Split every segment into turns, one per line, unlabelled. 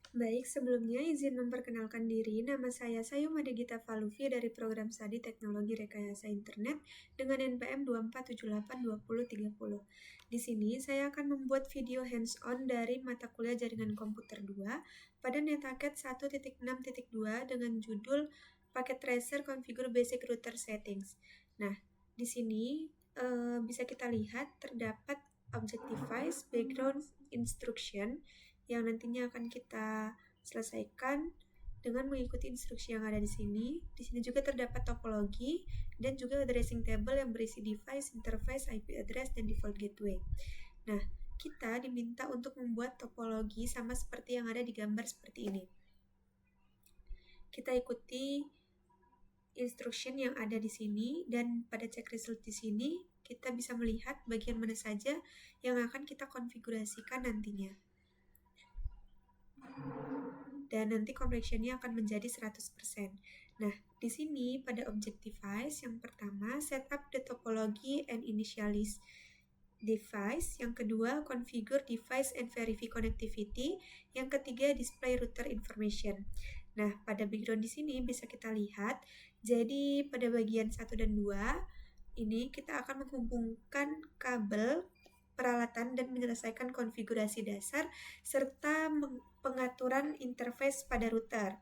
Baik, sebelumnya izin memperkenalkan diri. Nama saya Sayumada Gita Faluvi dari Program Studi Teknologi Rekayasa Internet dengan NPM 247820030. Di sini saya akan membuat video hands-on dari mata kuliah Jaringan Komputer 2 pada NetHacket 1.6.2 dengan judul Packet Tracer Configure Basic Router Settings. Nah, di sini bisa kita lihat terdapat Object Device Background Instruction yang nantinya akan kita selesaikan dengan mengikuti instruksi yang ada di sini. Di sini juga terdapat topologi dan juga addressing table yang berisi device, interface, IP address, dan default gateway. Nah, kita diminta untuk membuat topologi sama seperti yang ada di gambar seperti ini. Kita ikuti instruction yang ada di sini dan pada check result di sini kita bisa melihat bagian mana saja yang akan kita konfigurasikan nantinya. Dan nanti conversion-nya akan menjadi 100%. Nah, di sini pada object device yang pertama setup the topology and initialize device, yang kedua configure device and verify connectivity, yang ketiga display router information. Nah, pada background di sini bisa kita lihat, jadi pada bagian 1 dan 2 ini kita akan menghubungkan kabel peralatan dan menyelesaikan konfigurasi dasar serta pengaturan interface pada router.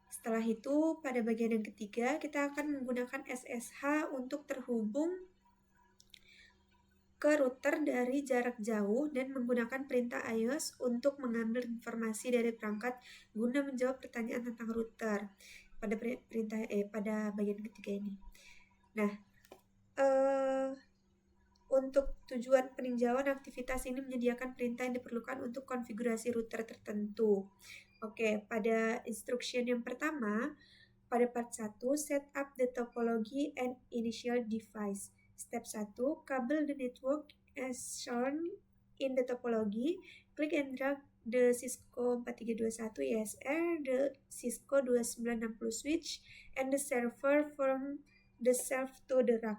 Setelah itu, pada bagian yang ketiga, kita akan menggunakan SSH untuk terhubung ke router dari jarak jauh dan menggunakan perintah iOS untuk mengambil informasi dari perangkat guna menjawab pertanyaan tentang router pada bagian ketiga ini. Nah, untuk tujuan peninjauan aktivitas ini menyediakan perintah yang diperlukan untuk konfigurasi router tertentu. Oke, pada instruction yang pertama, pada part 1, set up the topology and initial device. Step 1, kabel the network as shown in the topology. Click and drag the Cisco 4321 ESR, the Cisco 2960 switch, and the server from the shelf to the rack.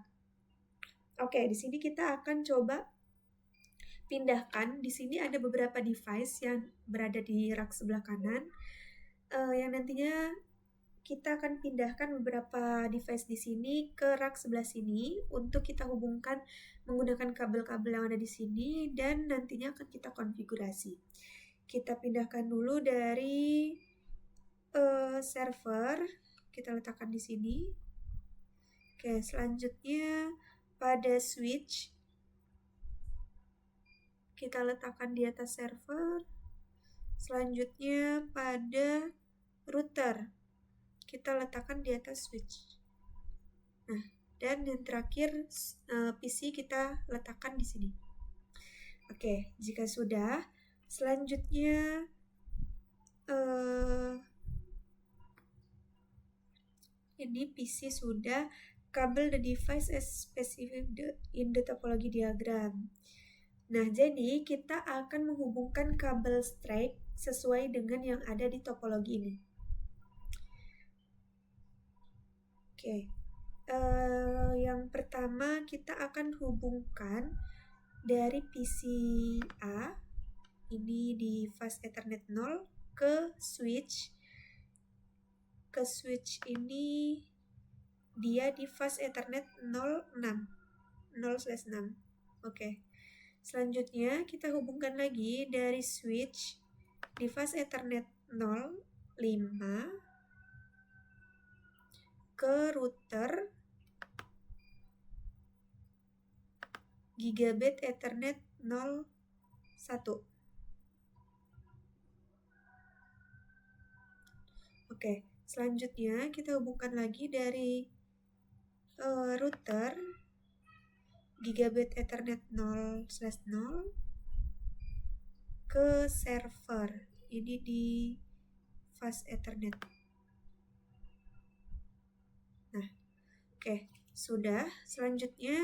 Oke, di sini kita akan coba pindahkan. Di sini ada beberapa device yang berada di rak sebelah kanan, yang nantinya kita akan pindahkan beberapa device di sini ke rak sebelah sini untuk kita hubungkan menggunakan kabel-kabel yang ada di sini dan nantinya akan kita konfigurasi. Kita pindahkan dulu dari server, kita letakkan di sini. Oke, selanjutnya pada switch kita letakkan di atas server. Selanjutnya pada router kita letakkan di atas switch. Nah, dan yang terakhir PC kita letakkan di sini. Oke, jika sudah, selanjutnya ini PC sudah, kabel the device as specified in the topology diagram. Nah, jadi kita akan menghubungkan kabel straight sesuai dengan yang ada di topologi ini. Oke, yang pertama kita akan hubungkan dari PC A, ini di fast Ethernet 0, ke switch. Ke switch ini dia di fast Ethernet 06, 0/6. Oke. Selanjutnya kita hubungkan lagi dari switch di fast Ethernet 05 ke router Gigabit Ethernet 01. Oke, selanjutnya kita hubungkan lagi dari router Gigabit Ethernet 0/0 ke server. Ini di fast Ethernet. Nah, oke, sudah. Selanjutnya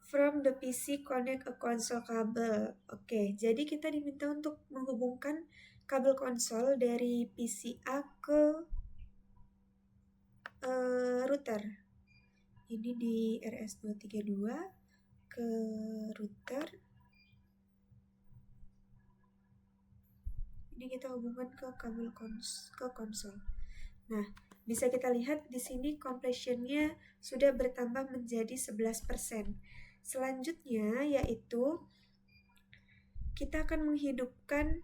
from the PC connect a console kabel. Oke, jadi kita diminta untuk menghubungkan kabel konsol dari PC A ke router. Ini di RS232 ke router. kita hubungkan ke kabel ke konsol. Nah, bisa kita lihat di sini completion-nya sudah bertambah menjadi 11%. Selanjutnya yaitu kita akan menghidupkan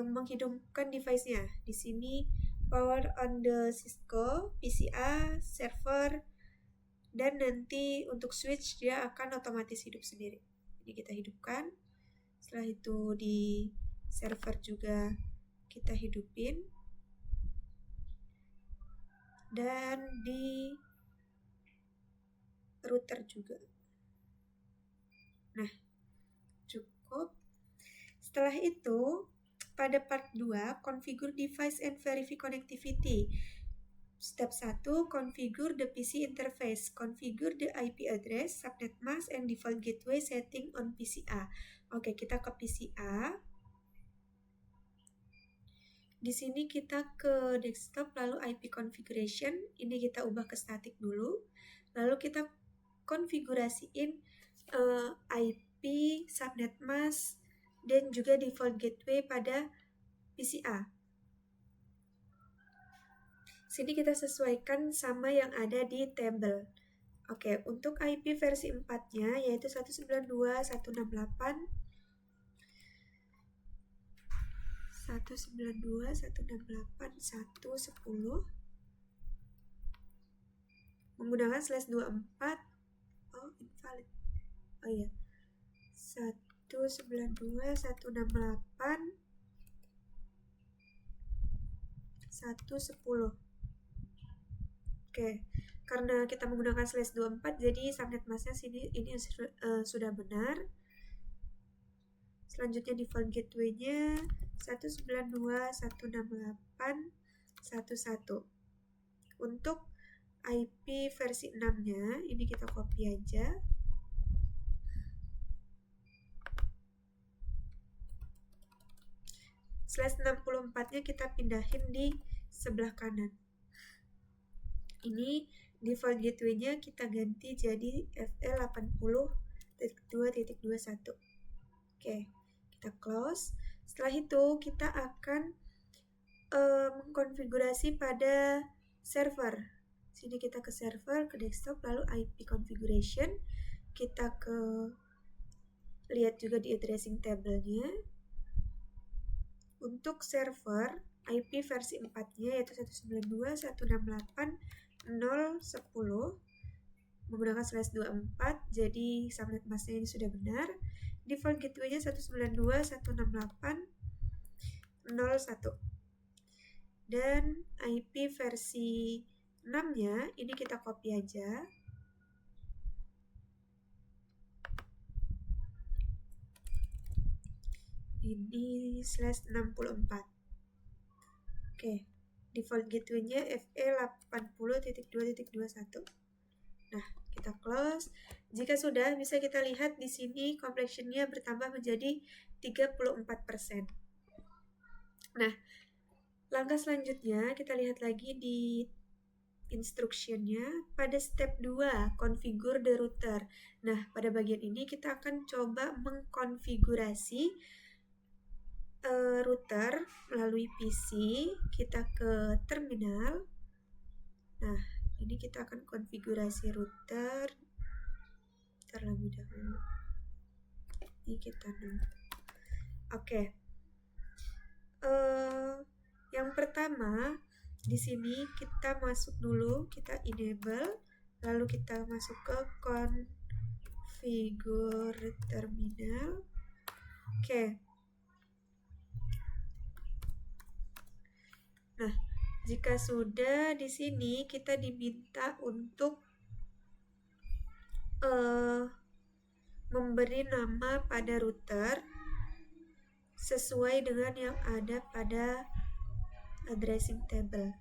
menghidupkan device-nya. Di sini power on the Cisco PCA server, dan nanti untuk switch dia akan otomatis hidup sendiri. Jadi kita hidupkan. Setelah itu di server juga kita hidupin, dan di router juga. Nah, cukup. Setelah itu, pada part 2, configure device and verify connectivity. Step 1, configure the PC interface. Configure the IP address, subnet mask, and default gateway setting on PCA. Oke, kita ke PCA. Di sini kita ke desktop, lalu IP configuration. Ini kita ubah ke static dulu. Lalu kita konfigurasiin IP, subnet mask, dan juga default gateway pada PCA. Sini kita sesuaikan sama yang ada di table. Oke, untuk IP versi 4-nya yaitu 192.168.1.10 menggunakan /24. Oh, invalid. Oh iya. 192.168.1.10. Oke, karena kita menggunakan /24, jadi subnet masknya ini sudah benar. Selanjutnya default gateway-nya 192.168.1.1. Untuk IP versi 6-nya, ini kita copy aja. /64-nya kita pindahin di sebelah kanan. Ini default gateway-nya kita ganti jadi FL80.2.21. Oke, kita close. Setelah itu kita akan mengkonfigurasi pada server. Sini kita ke server, ke desktop, lalu IP configuration. Kita lihat juga di addressing table-nya. Untuk server, IP versi 4-nya yaitu 192.168.0.10 menggunakan /24, jadi subnet masknya ini sudah benar. Default gateway-nya 192.168.0.1. Dan IP versi 6-nya ini kita copy aja. Ini /64. Oke, default gateway-nya FE80.2.21. Nah, kita close. Jika sudah, bisa kita lihat di sini completion-nya bertambah menjadi 34%. Nah, langkah selanjutnya kita lihat lagi di instruction-nya pada step 2, configure the router. Nah, pada bagian ini kita akan coba mengkonfigurasi router melalui PC. Kita ke terminal. Nah, ini kita akan konfigurasi router terlebih dahulu. Ini kita nol. Oke. Yang pertama, di sini kita masuk dulu, kita enable, lalu kita masuk ke configure terminal. Oke. Nah, jika sudah, di sini kita diminta untuk memberi nama pada router sesuai dengan yang ada pada addressing table.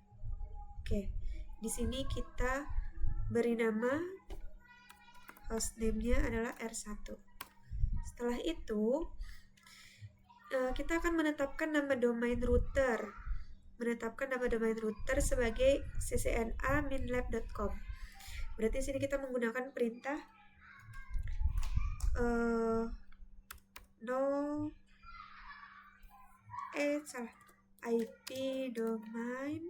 Oke, di sini kita beri nama, hostname-nya adalah R1. Setelah itu, kita akan menetapkan nama domain router. Sebagai ccna-minlab.com. Berarti sini kita menggunakan perintah no IP domain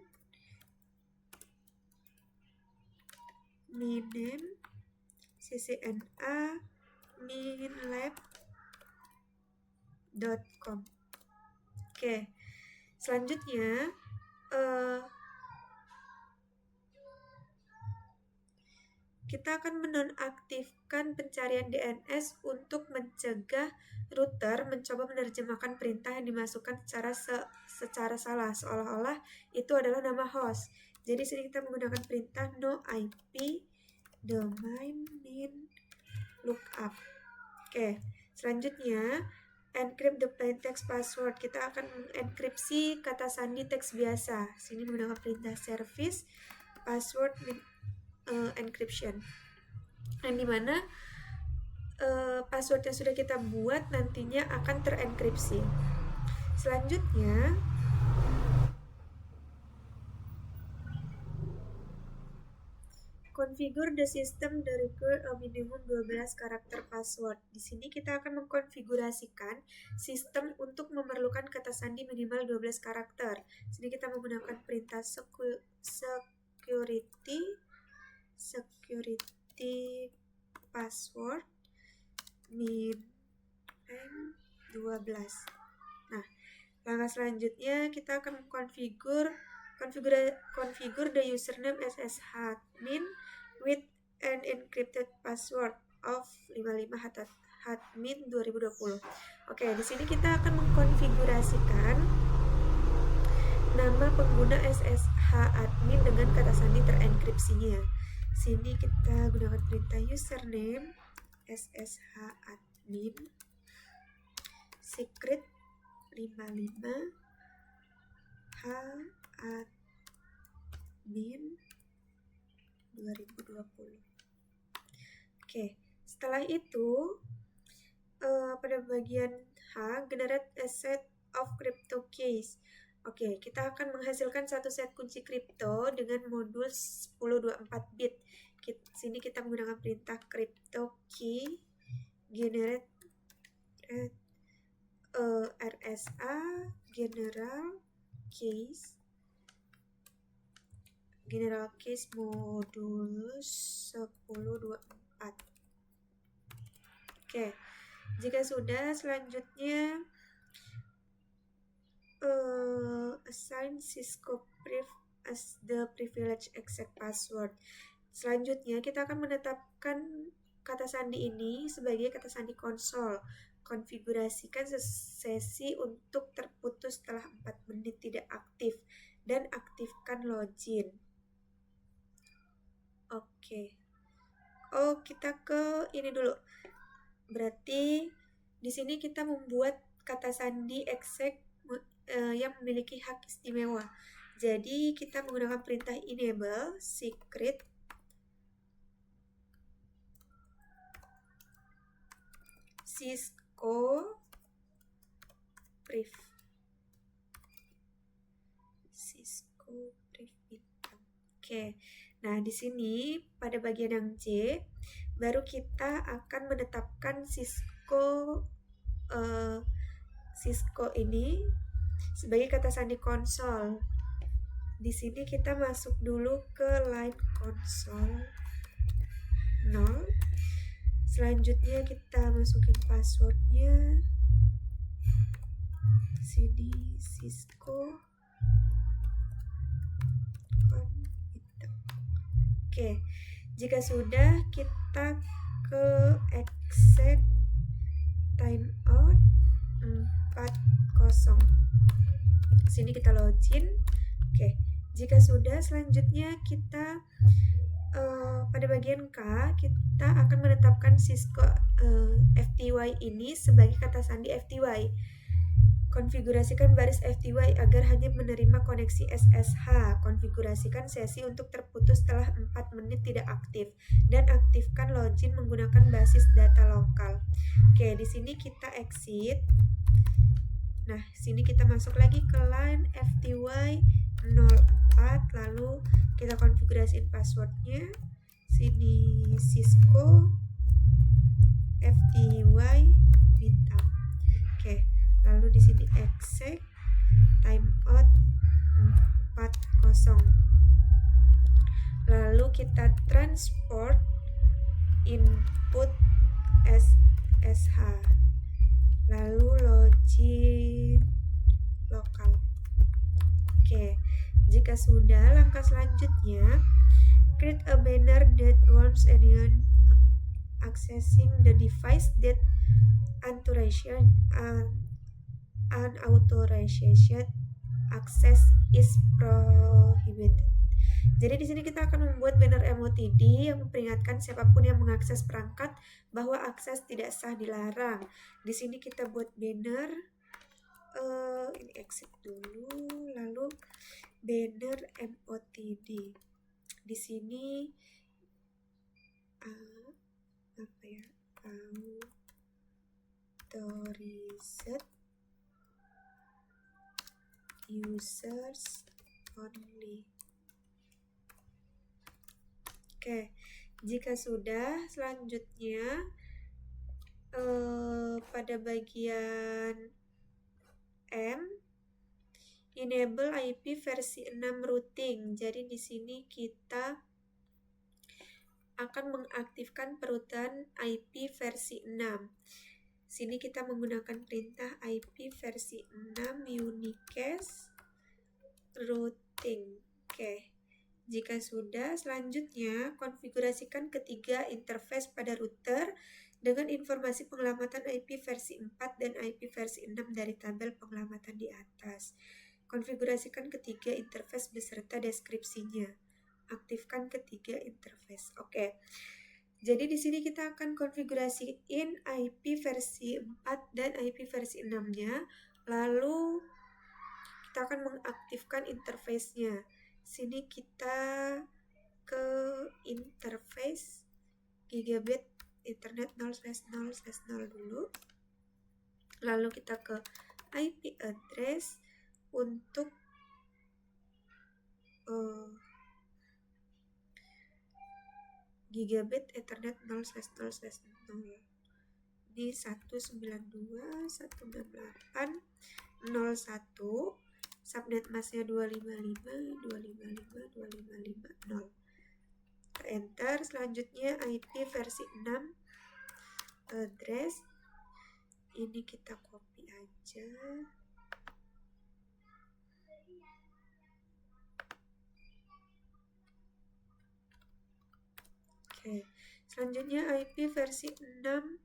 miname ccna minlab.com. Oke, selanjutnya kita akan menonaktifkan pencarian DNS untuk mencegah router mencoba menerjemahkan perintah yang dimasukkan secara salah, seolah-olah itu adalah nama host. Jadi sini kita menggunakan perintah no IP domain min lookup. Oke, selanjutnya encrypt the plain text password. Kita akan mengenkripsi kata sandi teks biasa. Sini menggunakan perintah service password encryption, yang dimana password yang sudah kita buat nantinya akan terenkripsi. Selanjutnya configure the system to require a minimum 12 karakter password. Di sini kita akan mengkonfigurasikan sistem untuk memerlukan kata sandi minimal 12 karakter. Sini kita menggunakan perintah security password min 12. Nah, langkah selanjutnya kita akan configure the username SSHadmin with an encrypted password of 55hadmin 2020. Oke, di sini kita akan mengkonfigurasikan nama pengguna SSHadmin dengan kata sandi terenkripsinya. Sini kita gunakan perintah username SSHadmin secret 55hadmin 2020. Oke, setelah itu pada bagian H, generate a set of crypto keys. Oke, kita akan menghasilkan satu set kunci kripto dengan modul 1024 bit. Sini kita menggunakan perintah crypto key generate RSA general case modul 1024. Oke, jika sudah, selanjutnya assign Cisco Priv as the privilege exec password. Selanjutnya kita akan menetapkan kata sandi ini sebagai kata sandi konsol. Konfigurasikan sesi untuk terputus setelah 4 menit tidak aktif dan aktifkan login. Oke. Oh, kita ke ini dulu. Berarti di sini kita membuat kata sandi exec yang memiliki hak istimewa. Jadi kita menggunakan perintah enable secret Cisco Priv. Oke. Nah, di sini pada bagian yang C baru kita akan menetapkan Cisco ini sebagai kata sandi konsol. Di sini kita masuk dulu ke line console 0. Selanjutnya kita masukin passwordnya. Sini Cisco. Oke, jika sudah kita ke exec timeout 40. Sini kita login. Oke, jika sudah, selanjutnya kita pada bagian K kita akan menetapkan Cisco FTY ini sebagai kata sandi FTY. Konfigurasikan baris FTY agar hanya menerima koneksi SSH. Konfigurasikan sesi untuk terputus setelah 4 menit tidak aktif dan aktifkan login menggunakan basis data lokal. Oke, di sini kita exit. Nah, sini kita masuk lagi ke line FTY 04, lalu kita konfigurasiin passwordnya. Sini Cisco FTY bintang. Oke, lalu di sini exec timeout 40. Lalu kita transport input SSH, lalu login lokal. Oke, jika sudah, langkah selanjutnya create a banner that warns anyone accessing the device that unauthorized access is prohibited. Jadi di sini kita akan membuat banner MOTD yang memperingatkan siapapun yang mengakses perangkat bahwa akses tidak sah dilarang. Di sini kita buat banner, ini exit dulu, lalu banner MOTD. Di sini authorized users only. Oke, jika sudah, selanjutnya pada bagian M, enable IP versi 6 routing. Jadi di sini kita akan mengaktifkan perutan IP versi 6. Sini kita menggunakan perintah IP versi 6 unicast routing. Oke. Jika sudah, selanjutnya konfigurasikan ketiga interface pada router dengan informasi pengelamatan IP versi 4 dan IP versi 6 dari tabel pengelamatan di atas. Konfigurasikan ketiga interface beserta deskripsinya. Aktifkan ketiga interface. Oke. Jadi di sini kita akan konfigurasiin IP versi 4 dan IP versi 6-nya. Lalu kita akan mengaktifkan interface-nya. Sini kita ke interface gigabit Ethernet 0/0/0 dulu. Lalu kita ke IP address untuk gigabit Ethernet 0/0/0. Ini 192.168.01. Subnet masknya 255.255.255.0. Enter. Selanjutnya IP versi 6 address. Ini kita copy aja. Oke. Selanjutnya IP versi 6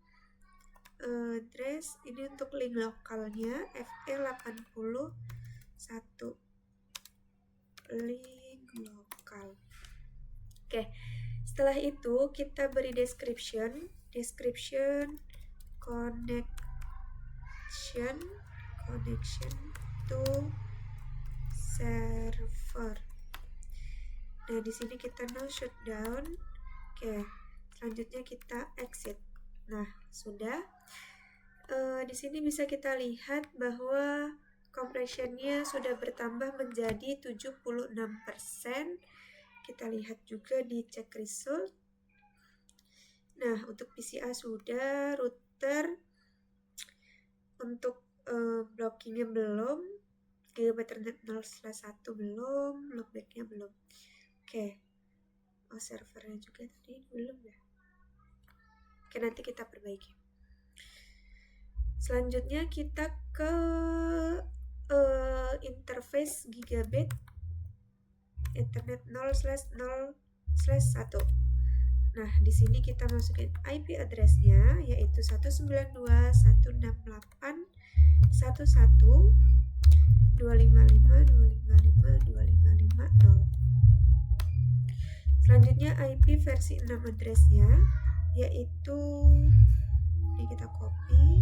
address. Ini untuk link lokalnya FE80 1 link lokal. Oke, setelah itu kita beri description connection to server. Nah, di sini kita no shutdown. Oke, selanjutnya kita exit. Nah, sudah. Di sini bisa kita lihat bahwa compressionnya sudah bertambah menjadi 76%. Kita lihat juga di check result. Nah, untuk PCA sudah, router untuk blockingnya belum, gigabit Ethernet 0/1 belum, loopbacknya belum. Oke, servernya juga tadi belum ya. Oke, nanti kita perbaiki. Selanjutnya kita ke interface gigabit Ethernet 0/0/1. Nah, di sini kita masukin IP address-nya yaitu 192.168.1.255.255.255.0. Selanjutnya IP versi 6 address-nya yaitu, ini kita copy.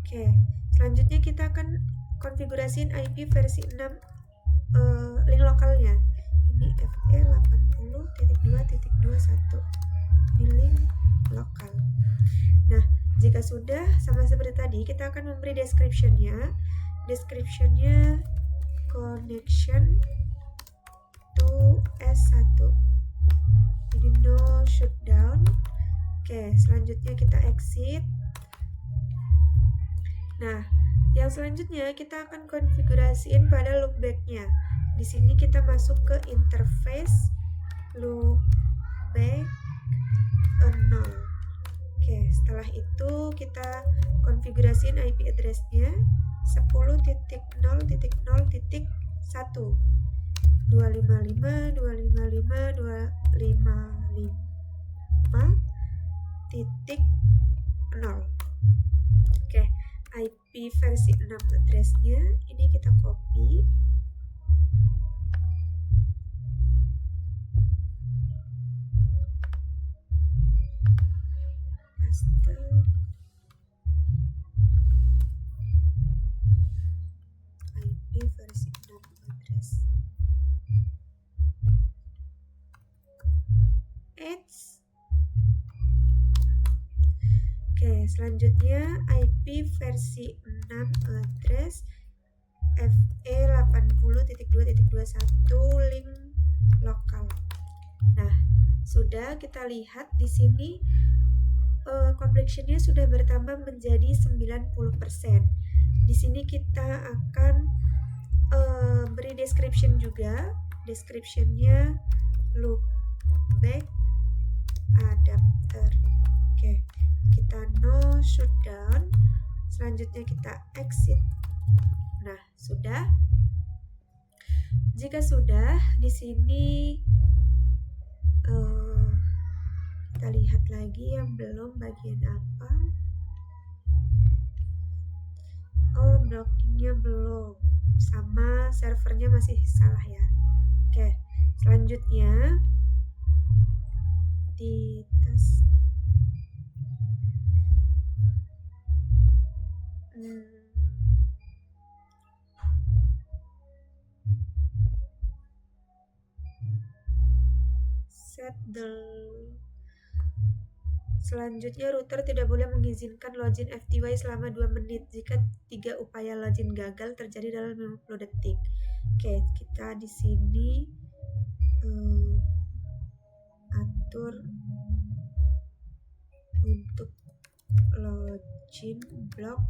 Oke, selanjutnya kita akan konfigurasiin IP versi 6 link lokalnya. Ini FE80.2.21. Ini link lokal. Nah, jika sudah, sama seperti tadi, kita akan memberi description-nya. Description-nya connection to S1. Ini no shutdown. selanjutnya kita exit. Nah, yang selanjutnya kita akan konfigurasiin pada loopback-nya. Di sini kita masuk ke interface loopback 0. Oke, setelah itu kita konfigurasiin IP address-nya 10.0.0.1 255.255.255.0. Oke, IP versi 6 address-nya ini kita copy. Paste. IP versi 6 address. Oke, selanjutnya IP versi 6 address FE80.2.21 link lokal. Nah, sudah kita lihat di sini completion-nya sudah bertambah menjadi 90%. Di sini kita akan beri description juga. Description-nya loopback adapter. Oke, kita no shutdown. Selanjutnya kita exit. Nah, sudah. Jika sudah, di sini kita lihat lagi yang belum bagian apa. Oh, blockingnya belum, sama servernya masih salah ya. Oke, selanjutnya di tes set the. Selanjutnya, router tidak boleh mengizinkan login FTY selama 2 menit jika 3 upaya login gagal terjadi dalam 50 detik. Oke, kita di sini atur untuk login block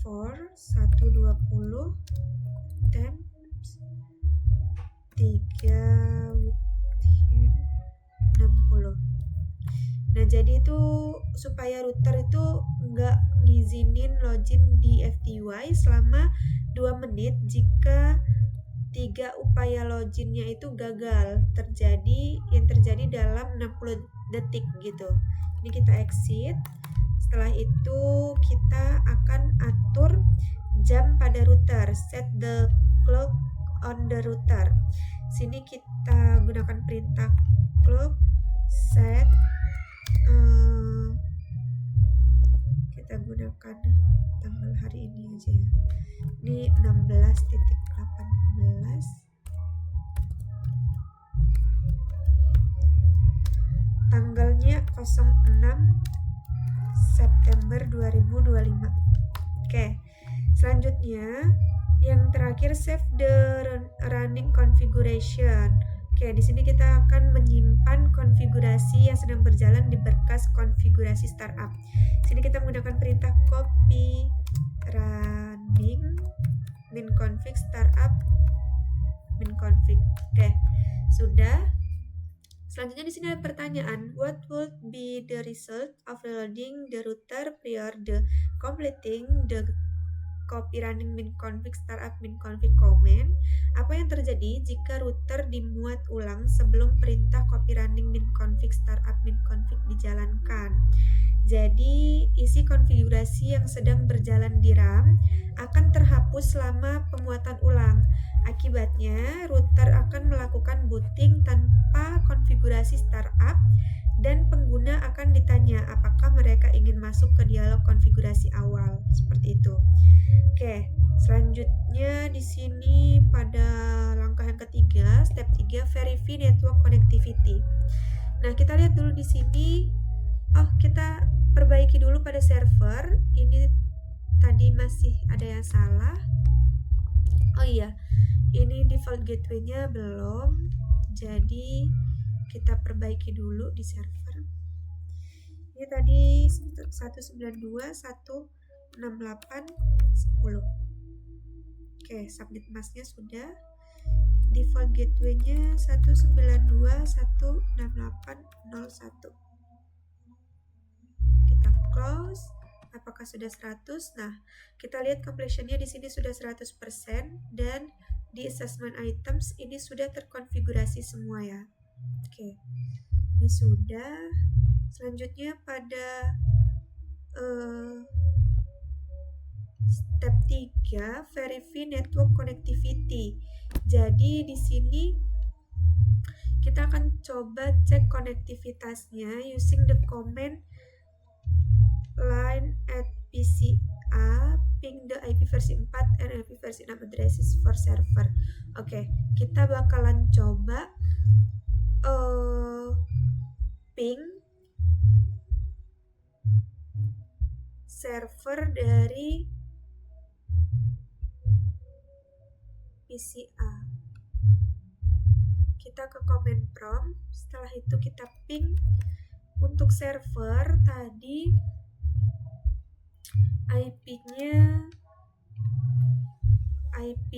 for 120 times 3 within 60. Nah, jadi itu supaya router itu nggak ngizinin login di FTY selama 2 menit jika 3 upaya loginnya itu gagal yang terjadi dalam 60 detik gitu. Ini kita exit. Setelah itu kita akan atur jam pada router, set the clock on the router. Sini kita gunakan perintah clock set. Kita gunakan tanggal hari ini aja ya. Ini 16.18. Tanggalnya 06 September 2025. Oke, selanjutnya yang terakhir save the running configuration. Oke, di sini kita akan menyimpan konfigurasi yang sedang berjalan di berkas konfigurasi startup. Sini kita menggunakan perintah copy running min config startup min config. Oke, sudah. Selanjutnya di sini ada pertanyaan, what would be the result of loading the router prior the completing the copy running min config startup min config command? Apa yang terjadi jika router dimuat ulang sebelum perintah copy running min config startup min config dijalankan? Jadi isi konfigurasi yang sedang berjalan di RAM akan terhapus selama pemuatan ulang. Akibatnya router akan melakukan booting tanpa konfigurasi startup dan pengguna akan ditanya apakah mereka ingin masuk ke dialog konfigurasi awal. Seperti itu. Oke, selanjutnya di sini pada langkah yang ketiga, step 3, verify network connectivity. Nah, kita lihat dulu di sini. Kita perbaiki dulu pada server. Ini tadi masih ada yang salah. Oh iya, ini default gateway-nya belum. Jadi kita perbaiki dulu di server. Ini tadi 192.168.10. Oke, subnet masknya sudah. Default gateway-nya 192.168.01. Kita close. Apakah sudah 100? Nah, kita lihat completion-nya di sini sudah 100% dan di assessment items ini sudah terkonfigurasi semua ya. Oke. Ini sudah. Selanjutnya pada step 3, verify network connectivity. Jadi di sini kita akan coba cek konektivitasnya using the command line at PCA ping the IP versi 4 and IP versi 6 addresses for server. Oke, kita bakalan coba ping server dari PCA. Kita ke command prompt, setelah itu kita ping untuk server tadi IP-nya IP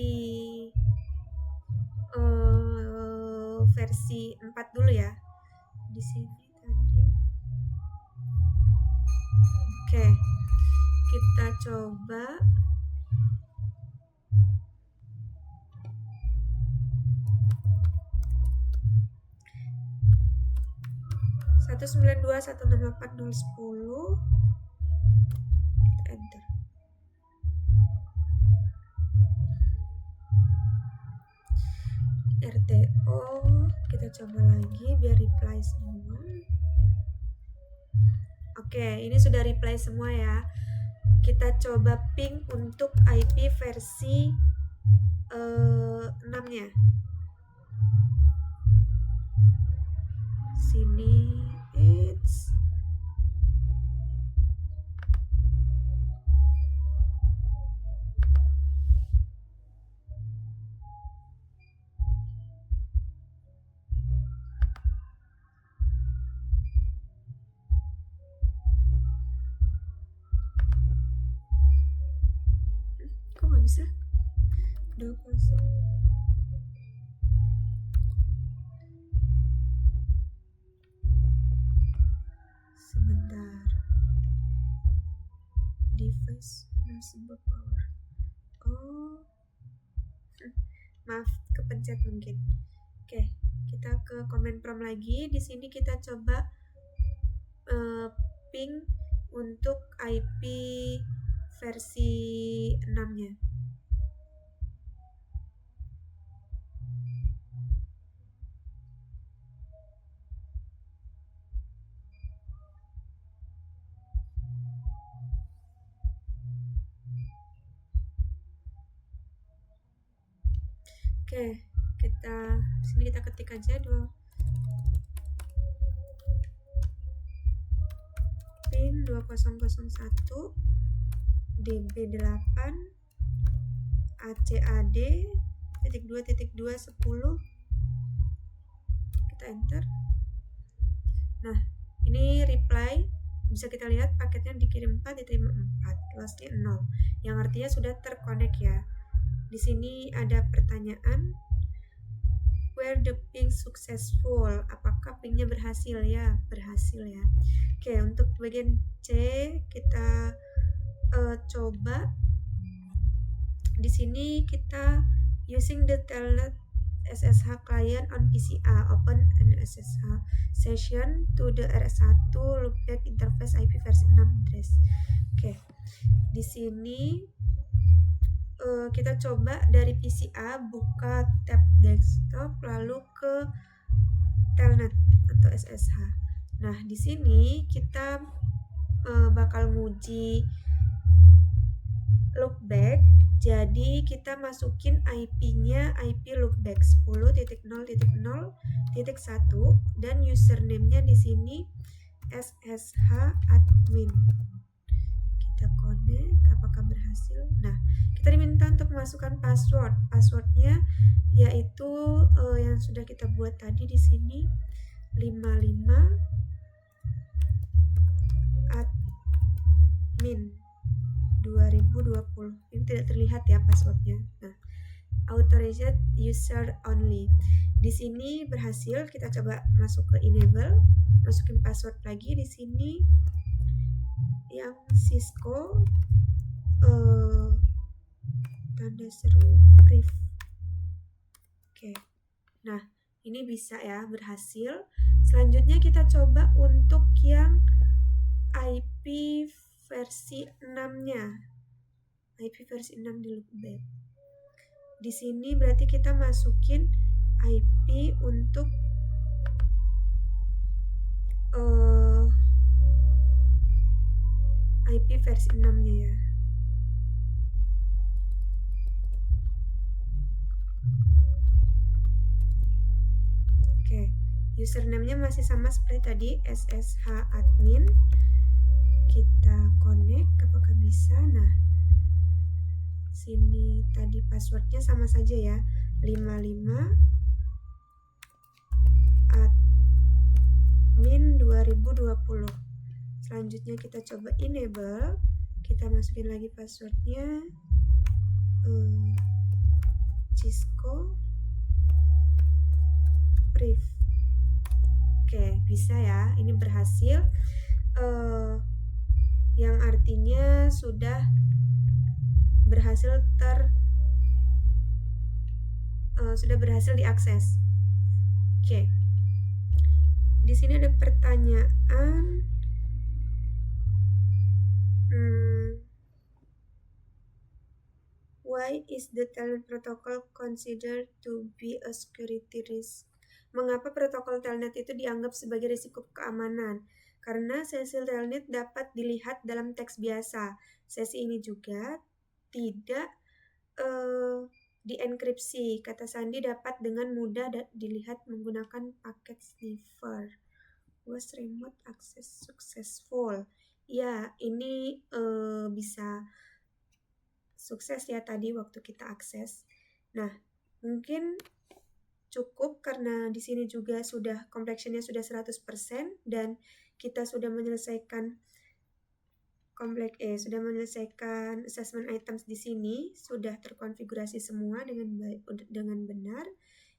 versi 4 dulu ya. Di sini tadi. Oke. Kita coba 192.168.010. Kita enter. RTO kita coba lagi biar reply semua. Oke, ini sudah reply semua ya. Kita coba ping untuk IP versi 6-nya. Sini it's kok nggak bisa? 20. Sebentar. Device possible power. Oh. Maaf, kepencet mungkin. Oke, kita ke command prompt lagi. Di sini kita coba ping untuk IP versi 6-nya. Oke, sini kita ketik aja dulu. Pin 2001 DB8 ACAD .2.2.10. Kita enter. Nah, ini reply. Bisa kita lihat paketnya dikirim 4, diterima 4, lossnya 0. Yang artinya sudah terkonek ya. Di sini ada pertanyaan, where the ping successful? Apakah pingnya berhasil ya? Berhasil ya. Oke, untuk bagian C kita coba. Di sini kita using the telnet SSH client on PCA, open an SSH session to the RS1 loopback interface IP versi 6 address. Oke, di sini kita coba dari PCA buka tab desktop lalu ke telnet atau SSH. Nah, di sini kita bakal nguji loopback. Jadi kita masukin IP-nya IP loopback 10.0.0.1 dan username-nya di sini SSH admin. Kita connect, apakah berhasil? Nah, kita diminta untuk memasukkan password. Passwordnya yaitu yang sudah kita buat tadi di sini 55 admin 2020. Ini tidak terlihat ya passwordnya. Nah, authorized user only. Di sini berhasil, kita coba masuk ke enable, masukin password lagi di sini yang Cisco tanda seru brief. Oke. Nah, ini bisa ya, berhasil. Selanjutnya kita coba untuk yang IP versi 6-nya. IP versi 6 di loopback. Di sini berarti kita masukin IP untuk IP versi 6-nya ya. Oke, username-nya masih sama seperti tadi, SSH admin. Kita connect, apakah bisa? Nah, sini tadi passwordnya sama saja ya, 55 admin 2020. Selanjutnya kita coba enable, kita masukin lagi passwordnya Cisco brief. Oke, bisa ya, ini berhasil, yang artinya sudah berhasil diakses. Oke. Di sini ada pertanyaan. Why is the Telnet protocol considered to be a security risk? Mengapa protokol Telnet itu dianggap sebagai risiko keamanan? Karena sesi Telnet dapat dilihat dalam teks biasa. Sesi ini juga tidak dienkripsi. Kata sandi dapat dengan mudah dilihat menggunakan paket sniffer. Was remote access successful? Ya, ini bisa sukses ya tadi waktu kita akses. Nah, mungkin cukup karena di sini juga sudah complexionnya sudah 100% dan kita sudah menyelesaikan assessment items di sini, sudah terkonfigurasi semua dengan benar.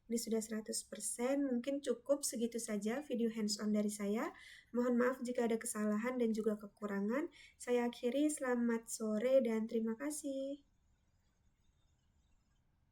Ini sudah 100%, mungkin cukup segitu saja video hands-on dari saya. Mohon maaf jika ada kesalahan dan juga kekurangan. Saya akhiri, selamat sore dan terima kasih.